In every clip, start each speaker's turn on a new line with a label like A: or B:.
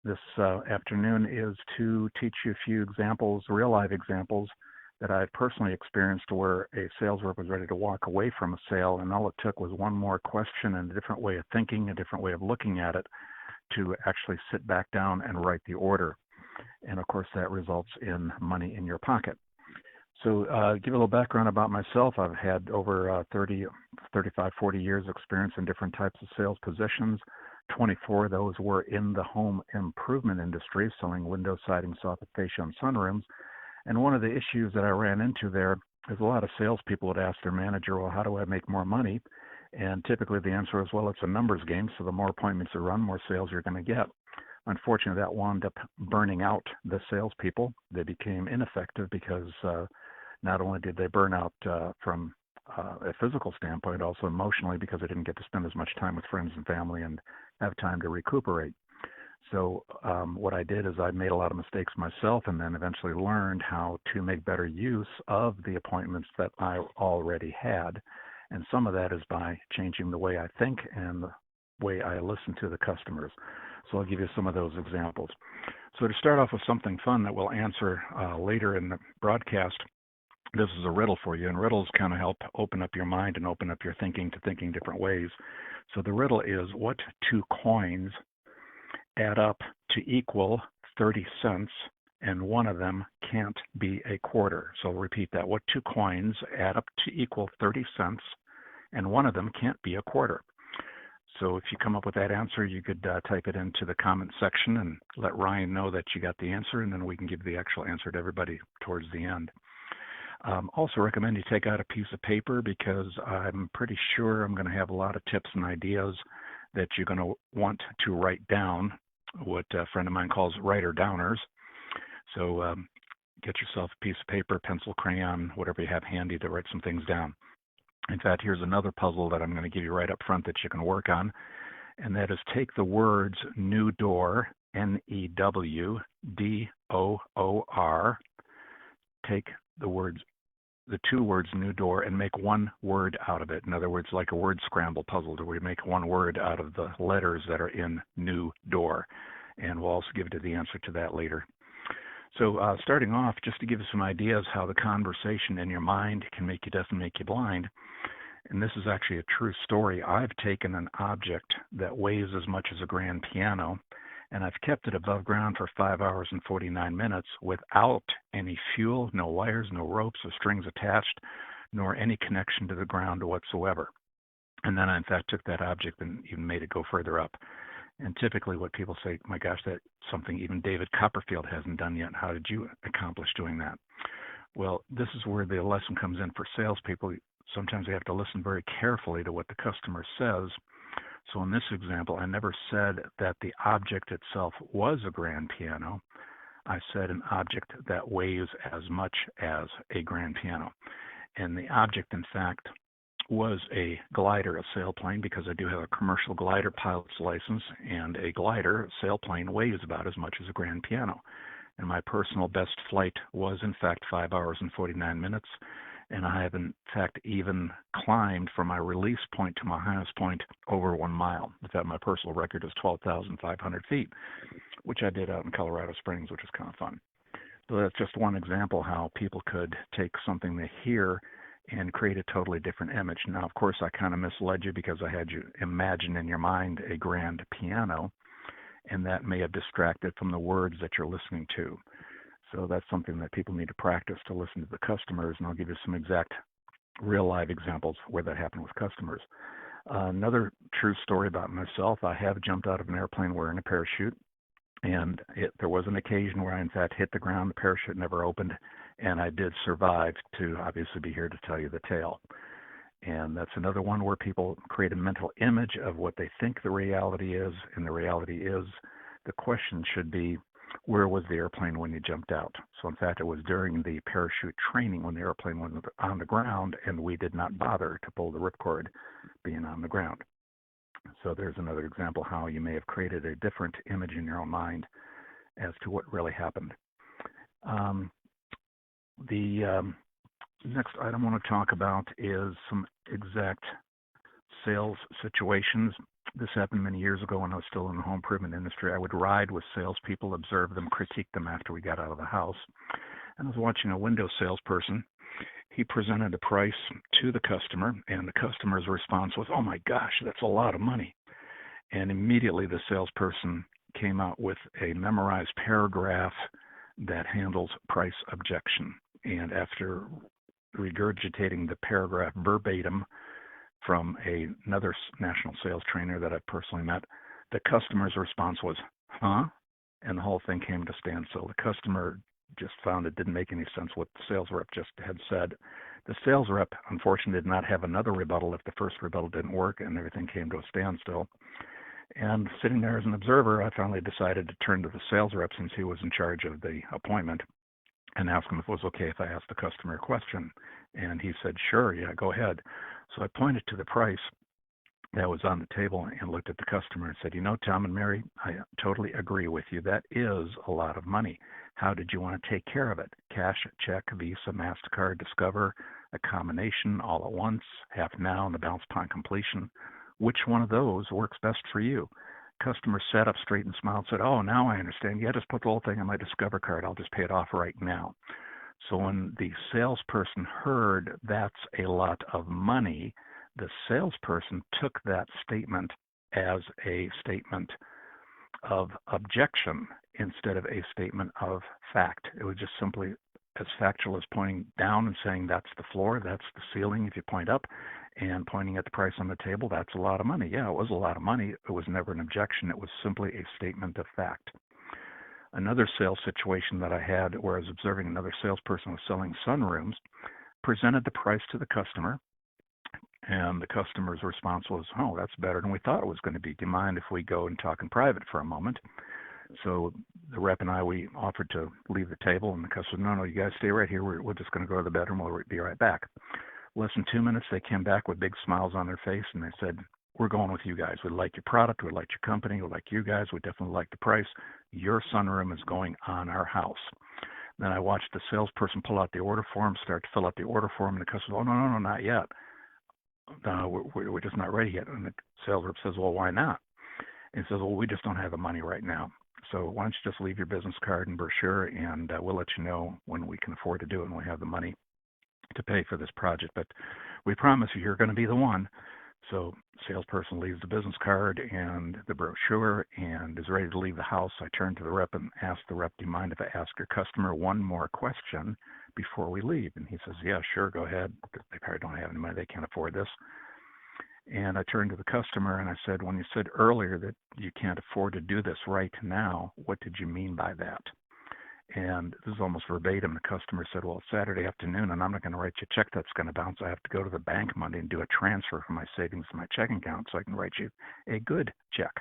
A: this afternoon is to teach you a few examples, real life examples that I personally experienced where a sales rep was ready to walk away from a sale, and all it took was one more question and a different way of thinking, a different way of looking at it to actually sit back down and write the order. And of course, that results in money in your pocket. So give a little background about myself. I've had over 35, 40 years experience in different types of sales positions. 24 of those were in the home improvement industry, selling window siding, soffit fascia, and sunrooms. And one of the issues that I ran into there is a lot of salespeople would ask their manager, well, how do I make more money? And typically the answer is, well, it's a numbers game, so the more appointments you run, more sales you're going to get. Unfortunately, that wound up burning out the salespeople. They became ineffective because not only did they burn out from a physical standpoint, also emotionally, because they didn't get to spend as much time with friends and family and have time to recuperate. So what I did is I made a lot of mistakes myself and then eventually learned how to make better use of the appointments that I already had. And some of that is by changing the way I think and the way I listen to the customers. So I'll give you some of those examples. So to start off with something fun that we'll answer later in the broadcast, this is a riddle for you, and riddles kind of help open up your mind and open up your thinking to thinking different ways. So the riddle is, what two coins add up to equal 30 cents, and one of them can't be a quarter? So I'll repeat that. What two coins add up to equal 30 cents, and one of them can't be a quarter? So if you come up with that answer, you could type it into the comment section and let Ryan know that you got the answer, and then we can give the actual answer to everybody towards the end. Also recommend you take out a piece of paper, because I'm pretty sure I'm going to have a lot of tips and ideas that you're going to want to write down, what a friend of mine calls writer downers. So get yourself a piece of paper, pencil, crayon, whatever you have handy to write some things down. In fact, here's another puzzle that I'm going to give you right up front that you can work on, and that is take the words new door, N-E-W-D-O-O-R, take the two words new door, and make one word out of it. In other words, like a word scramble puzzle, where we make one word out of the letters that are in new door. And we'll also give you the answer to that later. So starting off, just to give you some ideas how the conversation in your mind can make you deaf and make you blind. And this is actually a true story. I've taken an object that weighs as much as a grand piano, and I've kept it above ground for 5 hours and 49 minutes without any fuel, no wires, no ropes or strings attached, nor any connection to the ground whatsoever. And then I, in fact, took that object and even made it go further up. And typically what people say, my gosh, that's something even David Copperfield hasn't done yet. How did you accomplish doing that? Well, this is where the lesson comes in for salespeople. Sometimes they have to listen very carefully to what the customer says. So in this example, I never said that the object itself was a grand piano. I said an object that weighs as much as a grand piano. And the object, in fact, was a glider, a sailplane, because I do have a commercial glider pilot's license, and a glider, a sailplane, weighs about as much as a grand piano. And my personal best flight was, in fact, 5 hours and 49 minutes. And I have, in fact, even climbed from my release point to my highest point over 1 mile. In fact, my personal record is 12,500 feet, which I did out in Colorado Springs, which is kind of fun. So that's just one example how people could take something they hear and create a totally different image. Now, of course, I kind of misled you because I had you imagine in your mind a grand piano, and that may have distracted from the words that you're listening to. So that's something that people need to practice to listen to the customers, and I'll give you some exact real-life examples where that happened with customers. Another true story about myself, I have jumped out of an airplane wearing a parachute, and there was an occasion where I, in fact, hit the ground, the parachute never opened, and I did survive to obviously be here to tell you the tale. And that's another one where people create a mental image of what they think the reality is, and the reality is, the question should be, where was the airplane when you jumped out? So in fact, it was during the parachute training when the airplane was on the ground, and we did not bother to pull the ripcord being on the ground. So there's another example how you may have created a different image in your own mind as to what really happened. The next item I want to talk about is some exact sales situations. This happened many years ago when I was still in the home improvement industry. I would ride with salespeople, observe them, critique them after we got out of the house. And I was watching a window salesperson. He presented a price to the customer, and the customer's response was, "Oh my gosh, that's a lot of money." And immediately the salesperson came out with a memorized paragraph that handles price objection. And after regurgitating the paragraph verbatim from another national sales trainer that I personally met, the customer's response was, "Huh?" And the whole thing came to a standstill. The customer just found it didn't make any sense what the sales rep just had said. The sales rep, unfortunately, did not have another rebuttal if the first rebuttal didn't work, and everything came to a standstill. And sitting there as an observer, I finally decided to turn to the sales rep, since he was in charge of the appointment, and ask him if it was okay if I asked the customer a question. And he said, "Sure, yeah, go ahead." So I pointed to the price that was on the table and looked at the customer and said, "You know, Tom and Mary, I totally agree with you. That is a lot of money. How did you want to take care of it? Cash, check, Visa, MasterCard, Discover, a combination, all at once, half now, and the balance upon completion? Which one of those works best for you?" Customer sat up straight and smiled and said, "Oh, now I understand. Yeah, just put the whole thing on my Discover card. I'll just pay it off right now." So when the salesperson heard that's a lot of money, the salesperson took that statement as a statement of objection instead of a statement of fact. It was just simply as factual as pointing down and saying that's the floor, that's the ceiling if you point up, and pointing at the price on the table, that's a lot of money. Yeah, it was a lot of money. It was never an objection. It was simply a statement of fact. Another sales situation that I had where I was observing another salesperson was selling sunrooms, presented the price to the customer, and the customer's response was, "Oh, that's better than we thought it was going to be. Do you mind if we go and talk in private for a moment?" So the rep and I, we offered to leave the table, and the customer said, "No, you guys stay right here. We're just going to go to the bedroom. We'll be right back." Less than 2 minutes, they came back with big smiles on their face, and they said, "We're going with you guys. We like your product. We like your company. We like you guys. We definitely like the price. Your sunroom is going on our house." Then I watched the salesperson pull out the order form, start to fill out the order form, and the customer said, "Oh, no, not yet. We're just not ready yet." And the sales rep says, "Well, why not?" And he says, "Well, we just don't have the money right now. So why don't you just leave your business card and brochure, and we'll let you know when we can afford to do it and we have the money to pay for this project. But we promise you, you're going to be the one." So salesperson leaves the business card and the brochure and is ready to leave the house. I turn to the rep and ask the rep, "Do you mind if I ask your customer one more question before we leave?" And he says, "Yeah, sure, go ahead. They probably don't have any money. They can't afford this." And I turned to the customer and I said, "When you said earlier that you can't afford to do this right now, what did you mean by that?" And this is almost verbatim. The customer said, "Well, it's Saturday afternoon, and I'm not going to write you a check that's going to bounce. I have to go to the bank Monday and do a transfer from my savings to my checking account so I can write you a good check."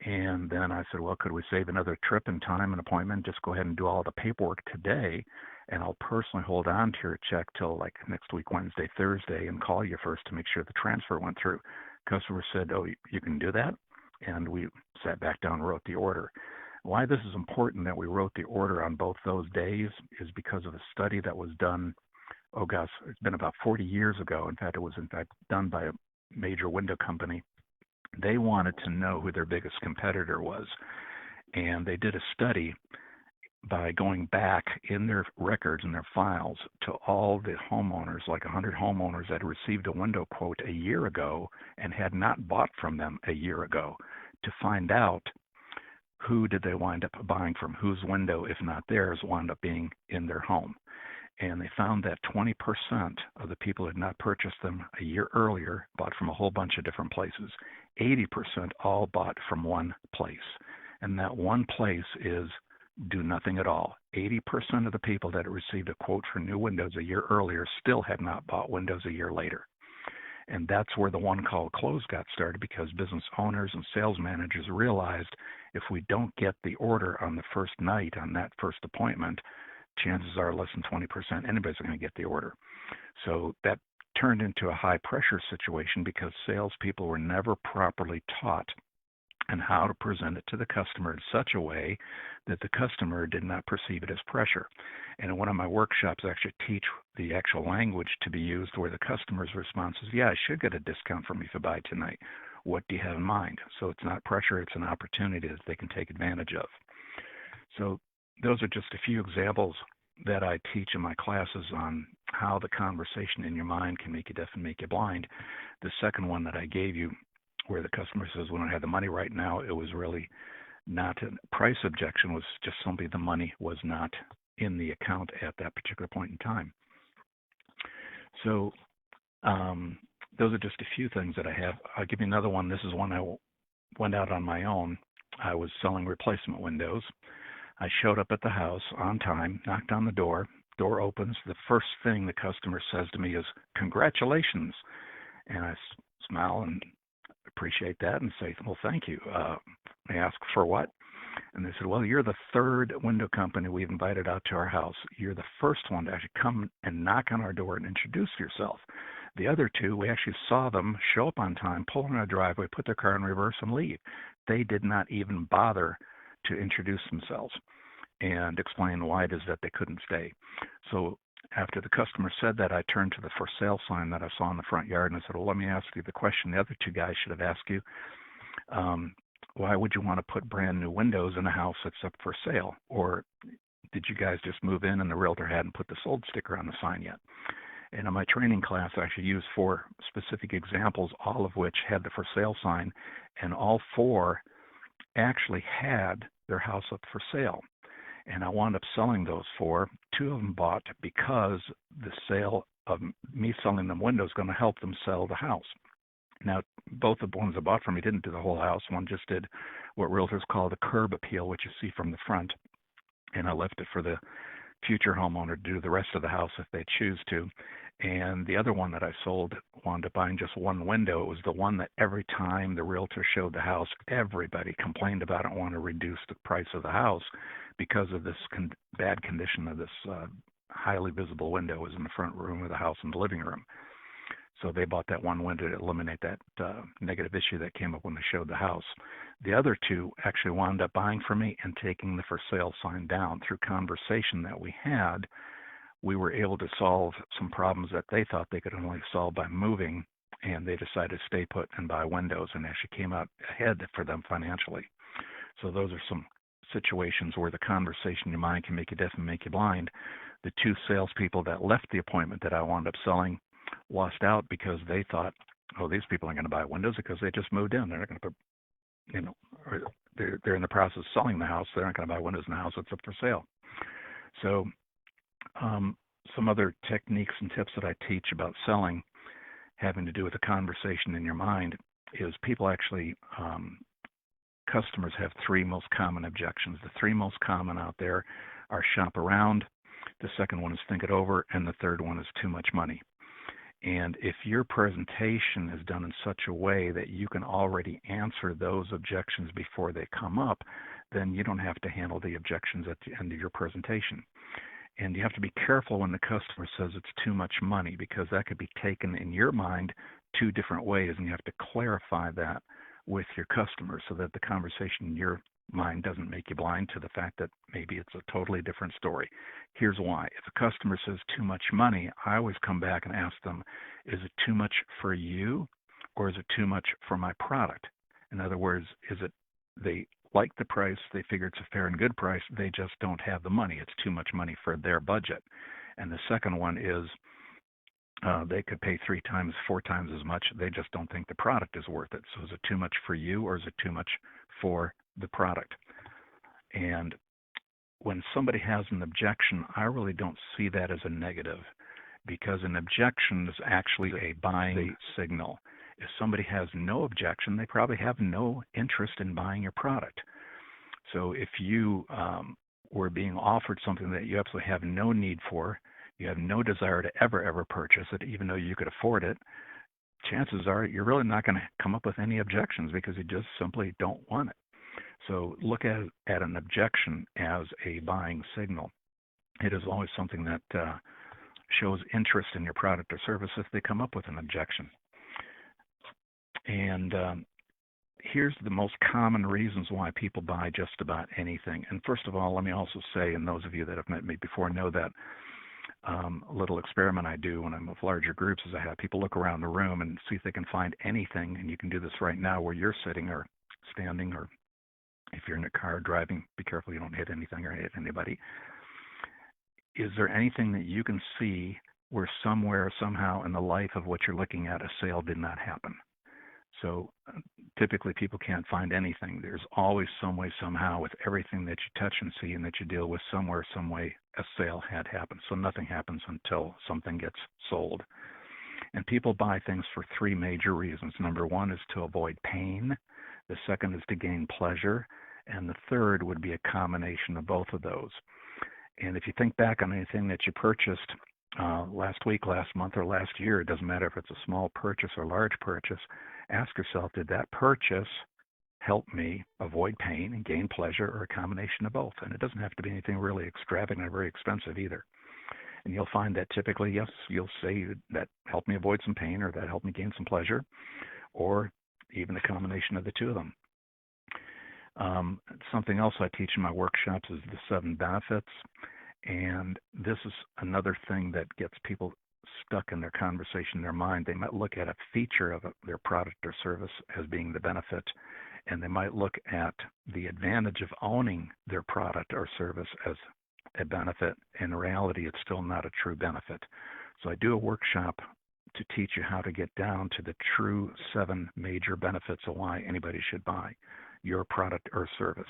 A: And then I said, "Well, could we save another trip and time and appointment? Just go ahead and do all the paperwork today, and I'll personally hold on to your check till like next week, Wednesday, Thursday, and call you first to make sure the transfer went through." Customer said, "Oh, you can do that?" And we sat back down and wrote the order. Why this is important that we wrote the order on both those days is because of a study that was done, oh gosh, it's been about 40 years ago. In fact, it was done by a major window company. They wanted to know who their biggest competitor was. And they did a study by going back in their records and their files to all the homeowners, like 100 homeowners that had received a window quote a year ago and had not bought from them a year ago, to find out who did they wind up buying from, whose window, if not theirs, wound up being in their home. And they found that 20% of the people who had not purchased them a year earlier bought from a whole bunch of different places. 80% all bought from one place. And that one place is do nothing at all. 80% of the people that had received a quote for new windows a year earlier still had not bought windows a year later. And that's where the one-call close got started, because business owners and sales managers realized if we don't get the order on the first night on that first appointment, chances are less than 20% anybody's going to get the order. So that turned into a high-pressure situation because salespeople were never properly taught on how to present it to the customer in such a way that the customer did not perceive it as pressure. And in one of my workshops, I actually teach the actual language to be used where the customer's response is, "Yeah, I should get a discount from you if you buy tonight." what do you have in mind? So it's not pressure, it's an opportunity that they can take advantage of. So those are just a few examples that I teach in my classes on how the conversation in your mind can make you deaf and make you blind. The second one that I gave you, where the customer says, "We don't have the money right now," it was really not a price objection, was just simply the money was not in the account at that particular point in time. So those are just a few things that I have. I'll give you another one. This is one I went out on my own. I was selling replacement windows. I showed up at the house on time, knocked on the door. Door opens. The first thing the customer says to me is, "Congratulations." And I smile and appreciate that and say, "Well, thank you." I ask, "For what?" And they said, "Well, you're the third window company we've invited out to our house. You're the first one to actually come and knock on our door and introduce yourself. The other two, we actually saw them show up on time, pull in our driveway, put their car in reverse, and leave. They did not even bother to introduce themselves and explain why it is that they couldn't stay." So after the customer said that, I turned to the for sale sign that I saw in the front yard and I said, "Well, let me ask you the question the other two guys should have asked you. Why would you want to put brand new windows in a house that's up for sale? Or did you guys just move in and the realtor hadn't put the sold sticker on the sign yet?" And in my training class, I actually used 4 specific examples, all of which had the for sale sign, and all 4 actually had their house up for sale. And I wound up selling those 4. 2 of them bought because the sale of me selling them windows is going to help them sell the house. Now, both of the ones I bought from me didn't do the whole house. One just did what realtors call the curb appeal, which you see from the front. And I left it for the future homeowner to do the rest of the house if they choose to. And the other one that I sold wound up buying just one window. It was the one that every time the realtor showed the house, everybody complained about it and wanted to reduce the price of the house because of this bad condition of this highly visible window. It was in the front room of the house and the living room. So they bought that one window to eliminate that negative issue that came up when they showed the house. The other 2 actually wound up buying from me and taking the for sale sign down. Through conversation that we had, we were able to solve some problems that they thought they could only solve by moving, and they decided to stay put and buy windows, and actually came out ahead for them financially. So those are some situations where the conversation in your mind can make you deaf and make you blind. The 2 salespeople that left the appointment that I wound up selling lost out because they thought, "Oh, these people aren't going to buy windows because they just moved in. They're not going to put, or they're in the process of selling the house. They're not going to buy windows in the house that's up for sale." So some other techniques and tips that I teach about selling having to do with the conversation in your mind is people actually, customers have 3 most common objections. The 3 most common out there are shop around, the second one is think it over, and the third one is too much money. And if your presentation is done in such a way that you can already answer those objections before they come up, then you don't have to handle the objections at the end of your presentation. And you have to be careful when the customer says it's too much money, because that could be taken in your mind 2 different ways, and you have to clarify that with your customer so that the conversation in your mind doesn't make you blind to the fact that maybe it's a totally different story. Here's why. If a customer says too much money, I always come back and ask them, is it too much for you or is it too much for my product? In other words, is it they like the price, they figure it's a fair and good price, they just don't have the money. It's too much money for their budget. And the second one is they could pay 3 times, 4 times as much. They just don't think the product is worth it. So is it too much for you or is it too much for the product? And when somebody has an objection, I really don't see that as a negative, because an objection is actually a buying signal. If somebody has no objection, they probably have no interest in buying your product. So if you were being offered something that you absolutely have no need for, you have no desire to ever purchase it, even though you could afford it, chances are you're really not going to come up with any objections because you just simply don't want it. So look at an objection as a buying signal. It is always something that shows interest in your product or service if they come up with an objection. And here's the most common reasons why people buy just about anything. And first of all, let me also say, and those of you that have met me before know that A little experiment I do when I'm with larger groups is I have people look around the room and see if they can find anything, and you can do this right now where you're sitting or standing, or if you're in a car driving, be careful you don't hit anything or hit anybody. Is there anything that you can see where somewhere, somehow in the life of what you're looking at, a sale did not happen? So typically people can't find anything. There's always some way, somehow, with everything that you touch and see and that you deal with, somewhere, some way, a sale had happened. So nothing happens until something gets sold. And people buy things for three major reasons. Number one is to avoid pain. The second is to gain pleasure. And the third would be a combination of both of those. And if you think back on anything that you purchased last week, last month, or last year, it doesn't matter if it's a small purchase or large purchase, ask yourself, did that purchase help me avoid pain and gain pleasure, or a combination of both? And it doesn't have to be anything really extravagant or very expensive either. And you'll find that typically, yes, you'll say that helped me avoid some pain, or that helped me gain some pleasure, or even a combination of the two of them. Something else I teach in my workshops is the 7 benefits. And this is another thing that gets people stuck in their conversation, in their mind. They might look at a feature of their product or service as being the benefit, and they might look at the advantage of owning their product or service as a benefit. In reality, it's still not a true benefit. So I do a workshop to teach you how to get down to the true 7 major benefits of why anybody should buy your product or service.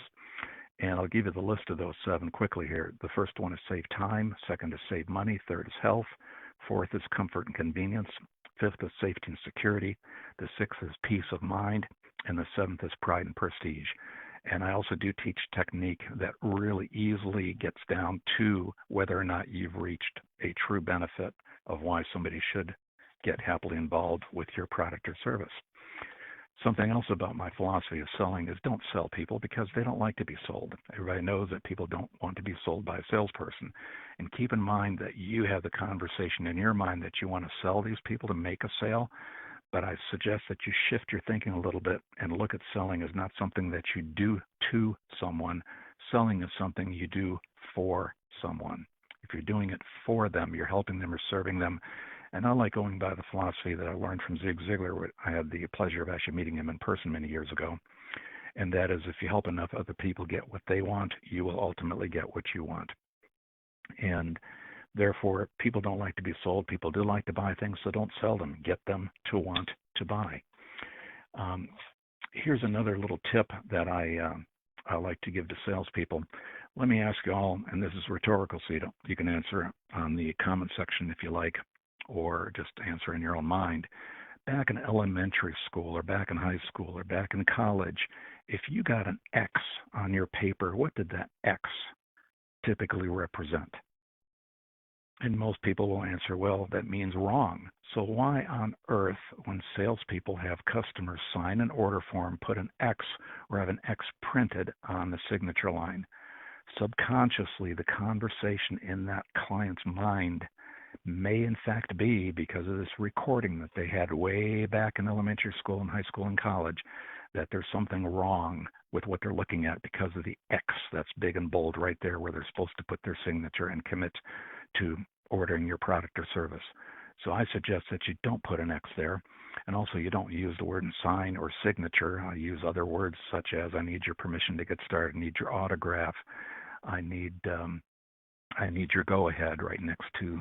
A: And I'll give you the list of those 7 quickly here. The first one is save time. Second is save money. Third is health. Fourth is comfort and convenience. Fifth is safety and security. The sixth is peace of mind. And the 7th is pride and prestige. And I also do teach technique that really easily gets down to whether or not you've reached a true benefit of why somebody should get happily involved with your product or service. Something else about my philosophy of selling is don't sell people because they don't like to be sold. Everybody knows that people don't want to be sold by a salesperson. And keep in mind that you have the conversation in your mind that you want to sell these people to make a sale. But I suggest that you shift your thinking a little bit and look at selling as not something that you do to someone. Selling is something you do for someone. If you're doing it for them, you're helping them or serving them. And I like going by the philosophy that I learned from Zig Ziglar. I had the pleasure of actually meeting him in person many years ago. And that is, if you help enough other people get what they want, you will ultimately get what you want. And therefore, people don't like to be sold. People do like to buy things, so don't sell them. Get them to want to buy. Here's another little tip that I like to give to salespeople. Let me ask you all, and this is rhetorical, so you can answer on the comment section if you like, or just answer in your own mind. Back in elementary school, or back in high school, or back in college, if you got an X on your paper, what did that X typically represent? And most people will answer, well, that means wrong. So why on earth, when salespeople have customers sign an order form, put an X or have an X printed on the signature line? Subconsciously, the conversation in that client's mind may in fact be, because of this recording that they had way back in elementary school and high school and college, that there's something wrong with what they're looking at because of the X that's big and bold right there where they're supposed to put their signature and commit to ordering your product or service. So I suggest that you don't put an X there. And also you don't use the word sign or signature. I use other words such as, I need your permission to get started, I need your autograph, I need your go-ahead right next to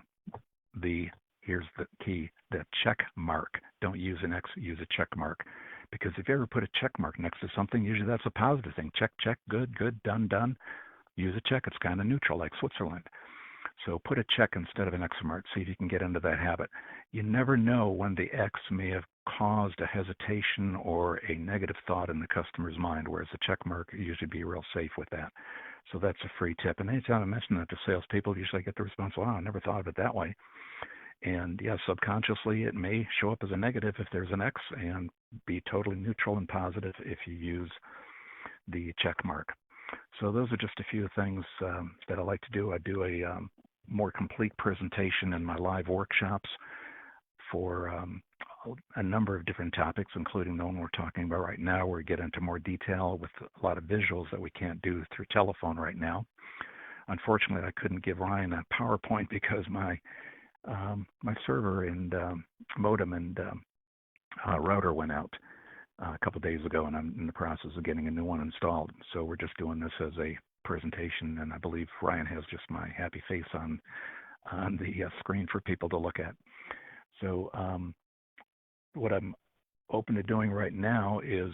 A: here's the key, the check mark. Don't use an X, use a check mark. Because if you ever put a check mark next to something, usually that's a positive thing. Check, check, good, good, done, done. Use a check. It's kind of neutral, like Switzerland. So put a check instead of an X mark. See if you can get into that habit. You never know when the X may have caused a hesitation or a negative thought in the customer's mind, whereas the check mark usually be real safe with that. So that's a free tip. And anytime I mention that to salespeople, usually I get the response, wow, I never thought of it that way. And yeah, subconsciously it may show up as a negative if there's an X, and be totally neutral and positive if you use the check mark. So those are just a few things that I like to do. I do a more complete presentation in my live workshops for a number of different topics, including the one we're talking about right now, where we get into more detail with a lot of visuals that we can't do through telephone right now. unfortunately, I couldn't give Ryan a PowerPoint because my server and modem and router went out a couple of days ago, and I'm in the process of getting a new one installed. So we're just doing this as a presentation, and I believe Ryan has just my happy face on the screen for people to look at. So what I'm open to doing right now is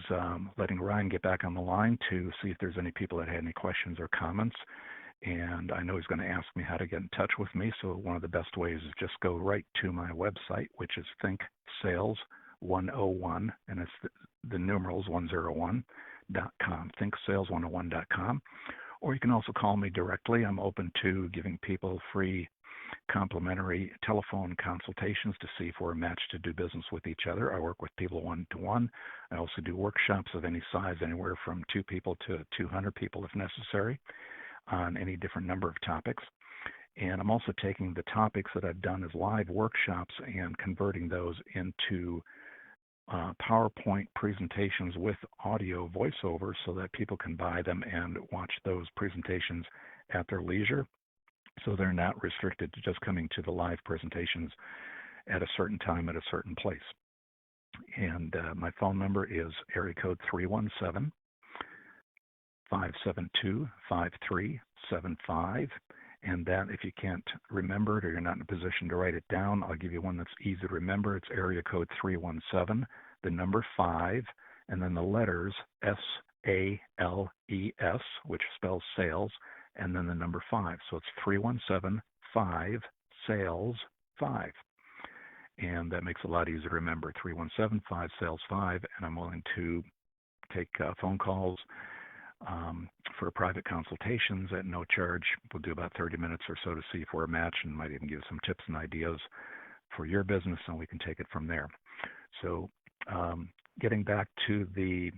A: letting Ryan get back on the line to see if there's any people that had any questions or comments. And I know he's going to ask me how to get in touch with me. So one of the best ways is just go right to my website, which is thinksales101, and it's the numerals 101.com, thinksales101.com. Or you can also call me directly. I'm open to giving people free complimentary telephone consultations to see if we're a match to do business with each other. I work with people one-to-one. I also do workshops of any size, anywhere from 2 people to 200 people if necessary, on any different number of topics. And I'm also taking the topics that I've done as live workshops and converting those into PowerPoint presentations with audio voiceover so that people can buy them and watch those presentations at their leisure. So they're not restricted to just coming to the live presentations at a certain time at a certain place. And my phone number is area code 317-572-5375. And that, if you can't remember it or you're not in a position to write it down, I'll give you one that's easy to remember. It's area code 317, the number 5, and then the letters SALES, which spells sales, and then the number 5. So it's 317-5-SALES-5. And that makes it a lot easier to remember, 317-5-SALES-5. And I'm willing to take phone calls for private consultations at no charge. We'll do about 30 minutes or so to see if we're a match, and might even give some tips and ideas for your business, and we can take it from there. So getting back to the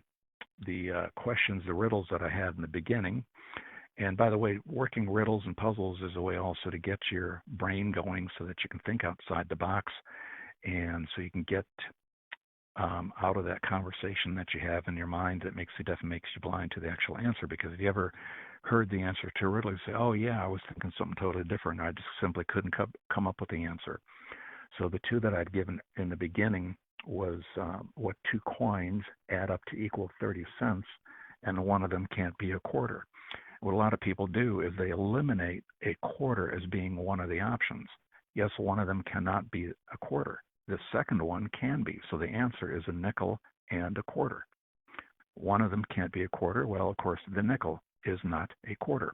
A: questions, the riddles that I had in the beginning. And by the way, working riddles and puzzles is a way also to get your brain going so that you can think outside the box, and so you can get out of that conversation that you have in your mind that makes you deaf and makes you blind to the actual answer. Because if you ever heard the answer to a riddle, you say, oh yeah, I was thinking something totally different. I just simply couldn't come up with the answer. So the 2 that I'd given in the beginning was what 2 coins add up to equal 30 cents, and one of them can't be a quarter. What a lot of people do is they eliminate a quarter as being one of the options. Yes, one of them cannot be a quarter. The second one can be. So the answer is a nickel and a quarter. One of them can't be a quarter. Well, of course, the nickel is not a quarter.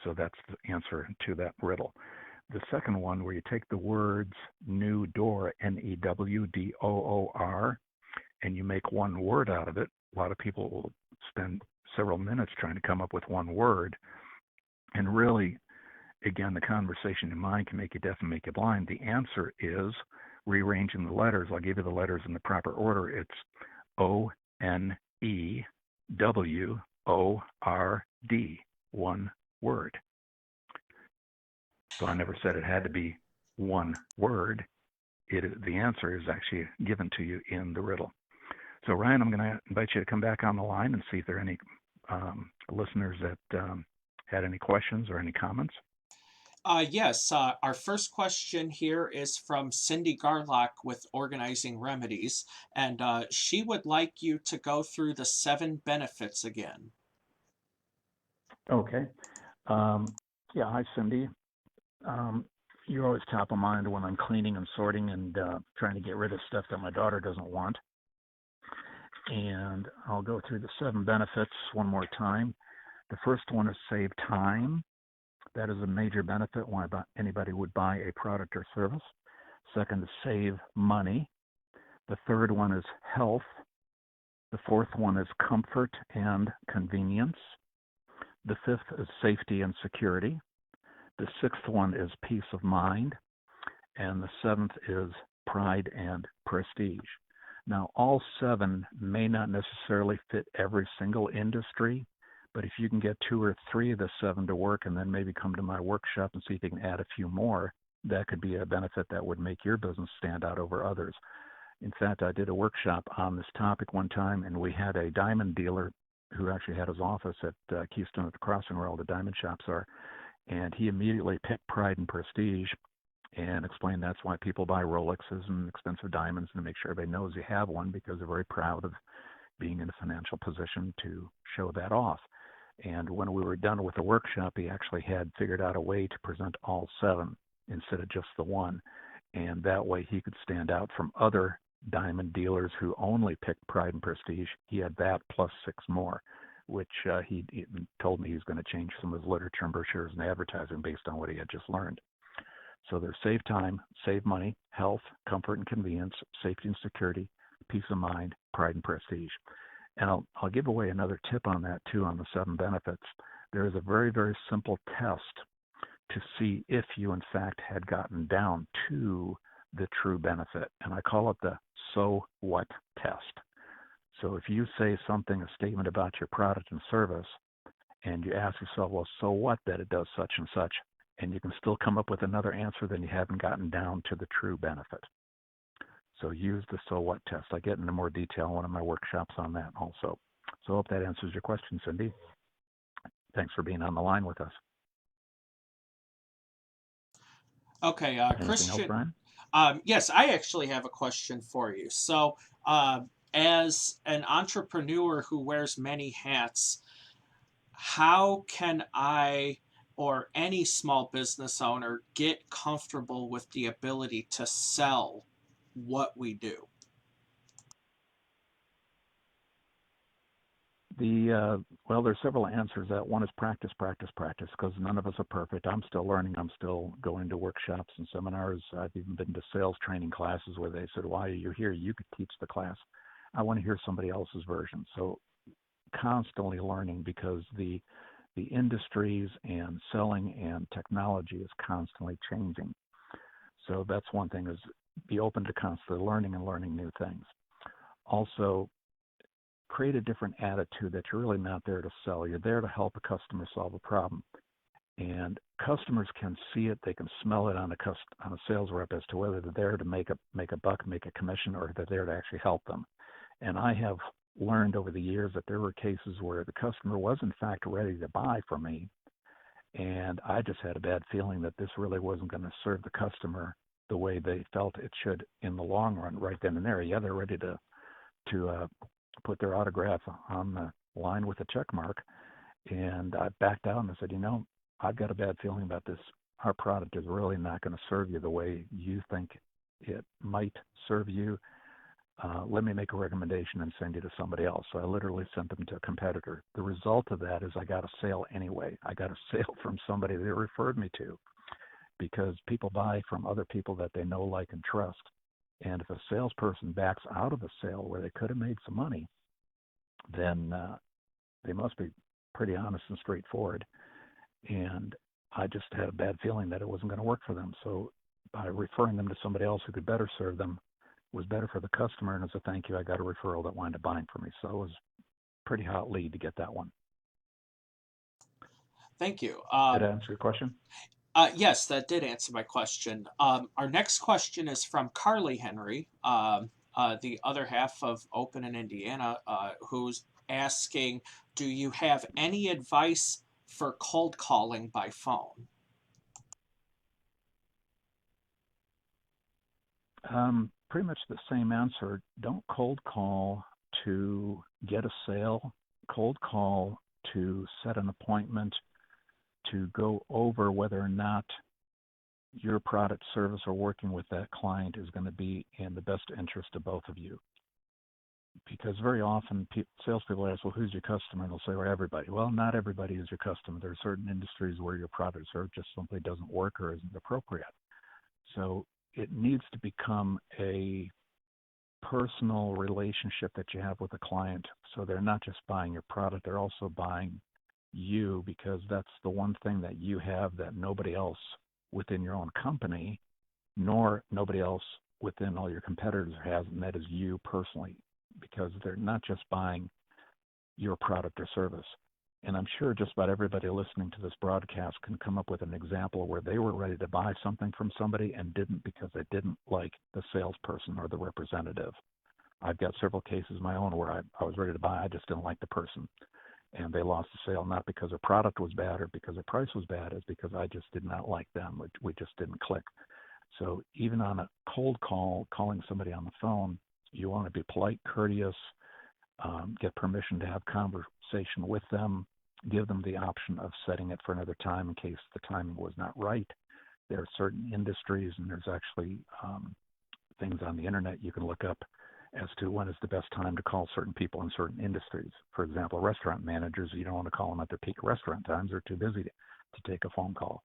A: So that's the answer to that riddle. The second one, where you take the words new door, NEWDOOR, and you make one word out of it. A lot of people will spend several minutes trying to come up with one word. And really, again, the conversation in mind can make you deaf and make you blind. The answer is rearranging the letters. I'll give you the letters in the proper order. It's ONEWORD, one word. So I never said it had to be one word. The answer is actually given to you in the riddle. So Ryan, I'm going to invite you to come back on the line and see if there are any listeners that had any questions or any comments.
B: Yes, our first question here is from Cindy Garlock with Organizing Remedies, and she would like you to go through the 7 benefits again.
A: Okay. Yeah, hi, Cindy. You're always top of mind when I'm cleaning and sorting and trying to get rid of stuff that my daughter doesn't want. And I'll go through the 7 benefits one more time. The first one is save time. That is a major benefit why anybody would buy a product or service. Second is save money. The third one is health. The fourth one is comfort and convenience. The fifth is safety and security. The sixth one is peace of mind. And the 7th is pride and prestige. Now, all 7 may not necessarily fit every single industry, but if you can get 2 or 3 of the 7 to work and then maybe come to my workshop and see if you can add a few more, that could be a benefit that would make your business stand out over others. In fact, I did a workshop on this topic one time, and we had a diamond dealer who actually had his office at Keystone at the Crossing, where all the diamond shops are. And he immediately picked pride and prestige and explained that's why people buy Rolexes and expensive diamonds, and to make sure everybody knows you have one, because they're very proud of being in a financial position to show that off. And when we were done with the workshop, he actually had figured out a way to present all 7 instead of just the one. And that way he could stand out from other diamond dealers who only picked pride and prestige. He had that plus 6 more, which he told me he's going to change some of his literature and brochures and advertising based on what he had just learned. So there's save time, save money, health, comfort and convenience, safety and security, peace of mind, pride and prestige. And I'll give away another tip on that too, on the 7 benefits. There is a very, very simple test to see if you in fact had gotten down to the true benefit. And I call it the so what test. So if you say something, a statement about your product and service, and you ask yourself, well, so what that it does such and such, and you can still come up with another answer, then you haven't gotten down to the true benefit. So use the so what test. I get into more detail in one of my workshops on that also. So I hope that answers your question, Cindy. Thanks for being on the line with us.
B: Okay,
A: Anything else,
B: Christian.
A: Brian?
B: Yes, I actually have a question for you. So, as an entrepreneur who wears many hats, how can I or any small business owner get comfortable with the ability to sell what we do?
A: Well, there's several answers. That one is practice, practice, practice, because none of us are perfect. I'm still learning. I'm still going to workshops and seminars. I've even been to sales training classes where they said, "Why are you here? You could teach the class." I want to hear somebody else's version. So constantly learning, because the industries and selling and technology is constantly changing. So that's one thing, is be open to constantly learning and learning new things. Also, create a different attitude that you're really not there to sell. You're there to help a customer solve a problem. And customers can see it, they can smell it on a sales rep as to whether they're there to make a buck, make a commission, or if they're there to actually help them. And I have learned over the years that there were cases where the customer was in fact ready to buy from me, and I just had a bad feeling that this really wasn't going to serve the customer the way they felt it should in the long run, right then and there. Yeah, they're ready to put their autograph on the line with a check mark, and I backed out and I said, I've got a bad feeling about this. Our product is really not going to serve you the way you think it might serve you. Let me make a recommendation and send you to somebody else. So I literally sent them to a competitor. The result of that is I got a sale anyway. I got a sale from somebody they referred me to, because people buy from other people that they know, like, and trust. And if a salesperson backs out of a sale where they could have made some money, then they must be pretty honest and straightforward. And I just had a bad feeling that it wasn't going to work for them. So by referring them to somebody else who could better serve them was better for the customer. And as a thank you, I got a referral that wound up buying for me. So it was a pretty hot lead to get that one.
B: Thank you.
A: Did that answer your question?
B: Yes, that did answer my question. Our next question is from Carly Henry, the other half of Open in Indiana, who's asking, do you have any advice for cold calling by phone?
A: Pretty much the same answer. Don't cold call to get a sale. Cold call to set an appointment, to go over whether or not your product, service, or working with that client is going to be in the best interest of both of you. Because very often salespeople ask, well, who's your customer? And they'll say, well, everybody. Well, not everybody is your customer. There are certain industries where your product or service just simply doesn't work or isn't appropriate. So it needs to become a personal relationship that you have with a client. So they're not just buying your product, they're also buying you, because that's the one thing that you have that nobody else within your own company, nor nobody else within all your competitors has, and that is you personally, because they're not just buying your product or service. And I'm sure just about everybody listening to this broadcast can come up with an example where they were ready to buy something from somebody and didn't, because they didn't like the salesperson or the representative. I've got several cases of my own where I was ready to buy, I just didn't like the person. and they lost the sale not because their product was bad or because their price was bad, it's because I just did not like them. We just didn't click. So even on a cold call, calling somebody on the phone, you want to be polite, courteous, get permission to have conversation with them, give them the option of setting it for another time in case the timing was not right. There are certain industries, and there's actually things on the internet you can look up as to when is the best time to call certain people in certain industries. For example, restaurant managers, you don't want to call them at their peak restaurant times. They're too busy to take a phone call.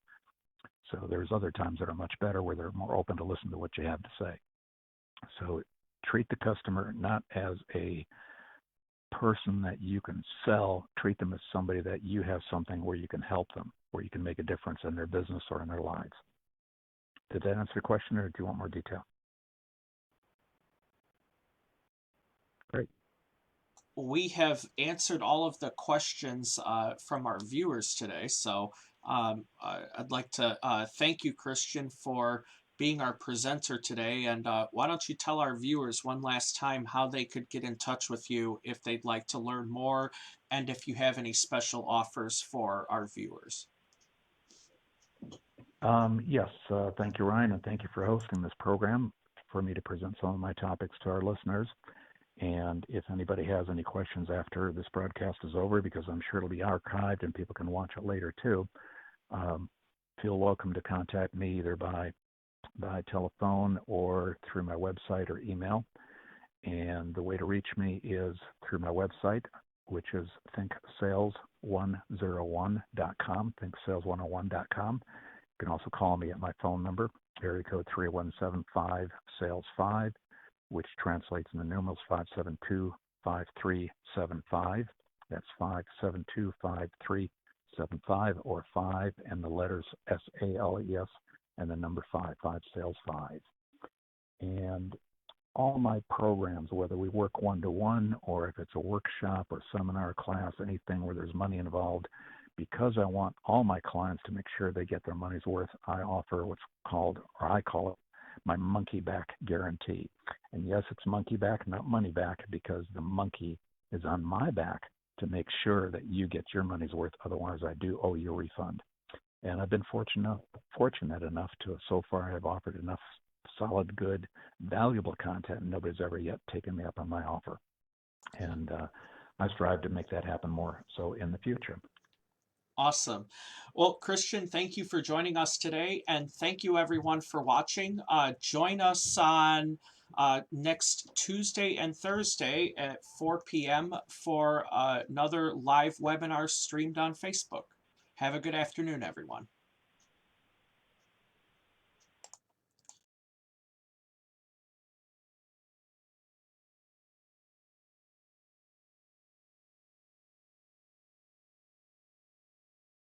A: So there's other times that are much better where they're more open to listen to what you have to say. So treat the customer not as a person that you can sell, treat them as somebody that you have something where you can help them, where you can make a difference in their business or in their lives. Did that answer your question, or do you want more detail? Great.
B: We have answered all of the questions from our viewers today. So I'd like to thank you, Christian, for being our presenter today. And why don't you tell our viewers one last time how they could get in touch with you if they'd like to learn more, and if you have any special offers for our viewers.
A: Yes, thank you, Ryan, and thank you for hosting this program for me to present some of my topics to our listeners. And if anybody has any questions after this broadcast is over, because I'm sure it'll be archived and people can watch it later too, feel welcome to contact me either by telephone or through my website or email. And the way to reach me is through my website, which is thinksales101.com, thinksales101.com. You can also call me at my phone number, area code 317-5-SALES-5, which translates in the numerals 572-5375. That's 572-5375, or 5 and the letters SALES and the number 5-SALES-5. And all my programs, whether we work one-to-one or if it's a workshop or seminar class, anything where there's money involved, because I want all my clients to make sure they get their money's worth, I offer what's called, or I call it, my monkey back guarantee. And yes, it's monkey back, not money back, because the monkey is on my back to make sure that you get your money's worth. Otherwise, I do owe you a refund. And I've been fortunate enough to, so far, I've offered enough solid, good, valuable content, and nobody's ever yet taken me up on my offer. And I strive to make that happen more so in the future.
B: Awesome. Well, Christian, thank you for joining us today, and thank you everyone for watching. Join us on next Tuesday and Thursday at 4 p.m. for another live webinar streamed on Facebook. Have a good afternoon, everyone.